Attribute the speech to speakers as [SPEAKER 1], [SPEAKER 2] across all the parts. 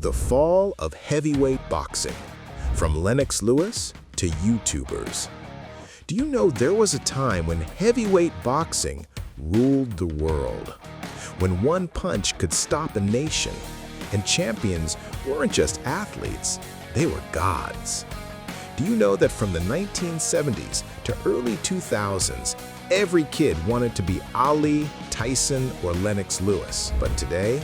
[SPEAKER 1] The fall of heavyweight boxing, from Lennox Lewis to YouTubers. Do you know there was a time when heavyweight boxing ruled the world? When one punch could stop a nation, and champions weren't just athletes, they were gods. Do you know that from the 1970s to early 2000s, every kid wanted to be Ali, Tyson, or Lennox Lewis? But today,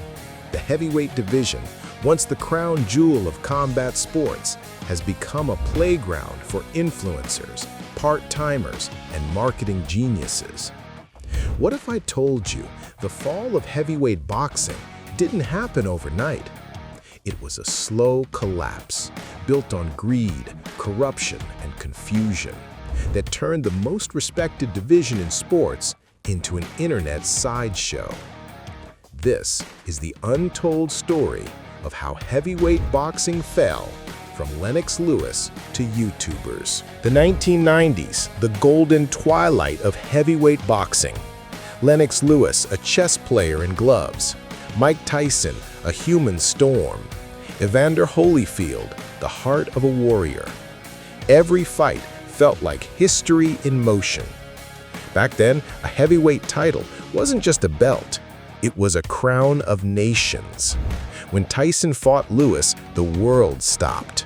[SPEAKER 1] the heavyweight division, once the crown jewel of combat sports, has become a playground for influencers, part-timers, and marketing geniuses. What if I told you the fall of heavyweight boxing didn't happen overnight? It was a slow collapse built on greed, corruption, and confusion that turned the most respected division in sports into an internet sideshow. This is the untold story of how heavyweight boxing fell from Lennox Lewis to YouTubers. The 1990s, the golden twilight of heavyweight boxing. Lennox Lewis, a chess player in gloves. Mike Tyson, a human storm. Evander Holyfield, the heart of a warrior. Every fight felt like history in motion. Back then, a heavyweight title wasn't just a belt, it was a crown of nations. When Tyson fought Lewis, the world stopped.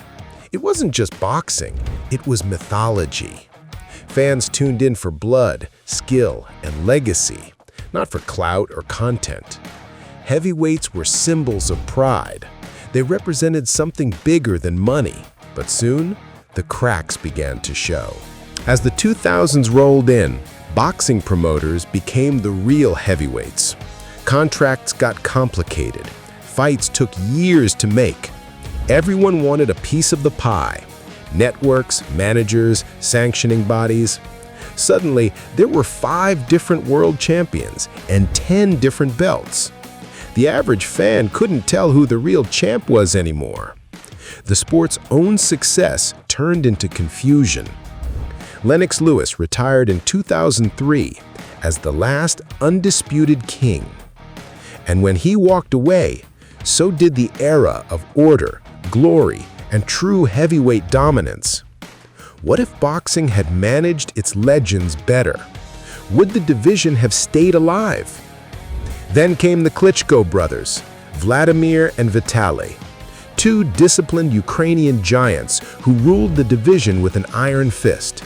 [SPEAKER 1] It wasn't just boxing, it was mythology. Fans tuned in for blood, skill, and legacy, not for clout or content. Heavyweights were symbols of pride. They represented something bigger than money, but soon, the cracks began to show. As the 2000s rolled in, boxing promoters became the real heavyweights. Contracts got complicated. Fights took years to make. Everyone wanted a piece of the pie. Networks, managers, sanctioning bodies. Suddenly, there were 5 different world champions and 10 different belts. The average fan couldn't tell who the real champ was anymore. The sport's own success turned into confusion. Lennox Lewis retired in 2003 as the last undisputed king. And when he walked away, so did the era of order, glory, and true heavyweight dominance. What if boxing had managed its legends better? Would the division have stayed alive? Then came the Klitschko brothers, Vladimir and Vitaly, 2 disciplined Ukrainian giants who ruled the division with an iron fist.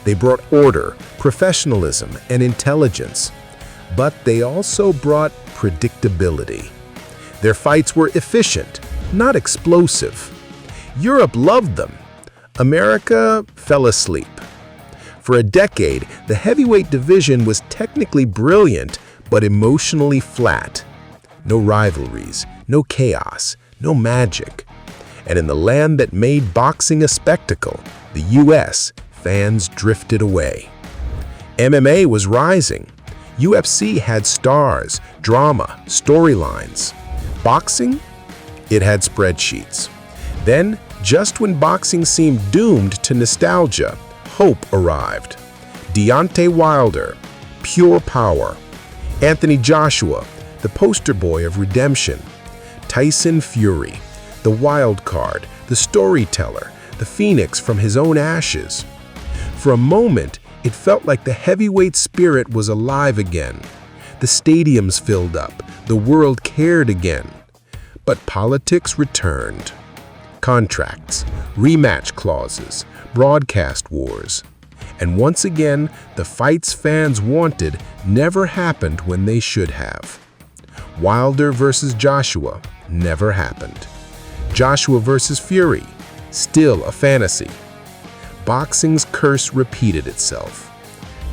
[SPEAKER 1] They brought order, professionalism, and intelligence, but they also brought predictability. Their fights were efficient, not explosive. Europe loved them. America fell asleep. For a decade, the heavyweight division was technically brilliant, but emotionally flat. No rivalries, no chaos, no magic. And in the land that made boxing a spectacle, the US, fans drifted away. MMA was rising. UFC had stars, drama, storylines. Boxing? It had spreadsheets. Then, just when boxing seemed doomed to nostalgia, hope arrived. Deontay Wilder, pure power. Anthony Joshua, the poster boy of redemption. Tyson Fury, the wild card, the storyteller, the phoenix from his own ashes. For a moment, it felt like the heavyweight spirit was alive again. The stadiums filled up, the world cared again. But politics returned. Contracts, rematch clauses, broadcast wars. And once again, the fights fans wanted never happened when they should have. Wilder versus Joshua never happened. Joshua versus Fury, still a fantasy. Boxing's curse repeated itself.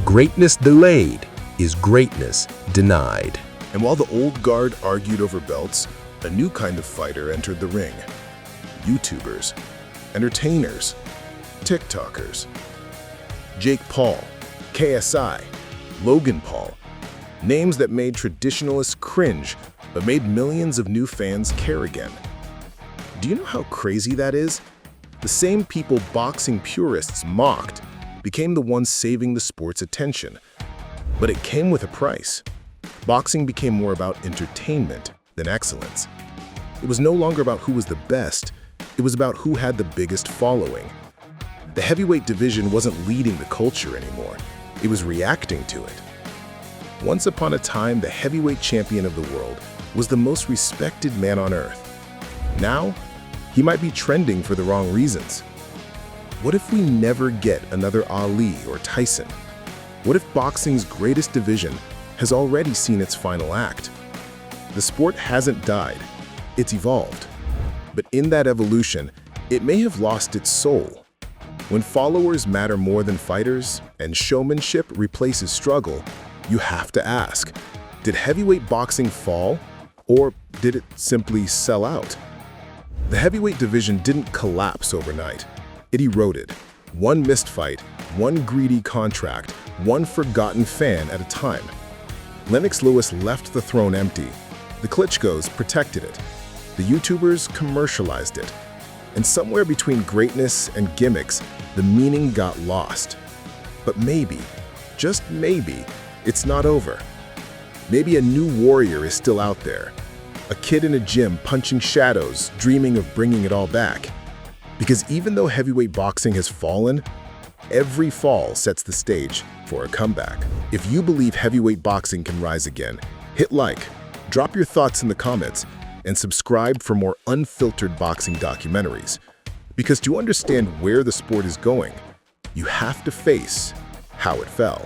[SPEAKER 1] Greatness delayed is greatness denied.
[SPEAKER 2] And while the old guard argued over belts, a new kind of fighter entered the ring. YouTubers, entertainers, TikTokers. Jake Paul, KSI, Logan Paul. Names that made traditionalists cringe, but made millions of new fans care again. Do you know how crazy that is? The same people boxing purists mocked became the ones saving the sport's attention. But it came with a price. Boxing became more about entertainment than excellence. It was no longer about who was the best, it was about who had the biggest following. The heavyweight division wasn't leading the culture anymore, it was reacting to it. Once upon a time, the heavyweight champion of the world was the most respected man on earth. Now, he might be trending for the wrong reasons. What if we never get another Ali or Tyson? What if boxing's greatest division has already seen its final act? The sport hasn't died, it's evolved. But in that evolution, it may have lost its soul. When followers matter more than fighters and showmanship replaces struggle, you have to ask, did heavyweight boxing fall, or did it simply sell out? The heavyweight division didn't collapse overnight. It eroded. One missed fight, one greedy contract, one forgotten fan at a time. Lennox Lewis left the throne empty. The Klitschkos protected it. The YouTubers commercialized it. And somewhere between greatness and gimmicks, the meaning got lost. But maybe, just maybe, it's not over. Maybe a new warrior is still out there. A kid in a gym punching shadows, dreaming of bringing it all back. Because even though heavyweight boxing has fallen, every fall sets the stage for a comeback. If you believe heavyweight boxing can rise again, hit like, drop your thoughts in the comments, and subscribe for more unfiltered boxing documentaries. Because to understand where the sport is going, you have to face how it fell.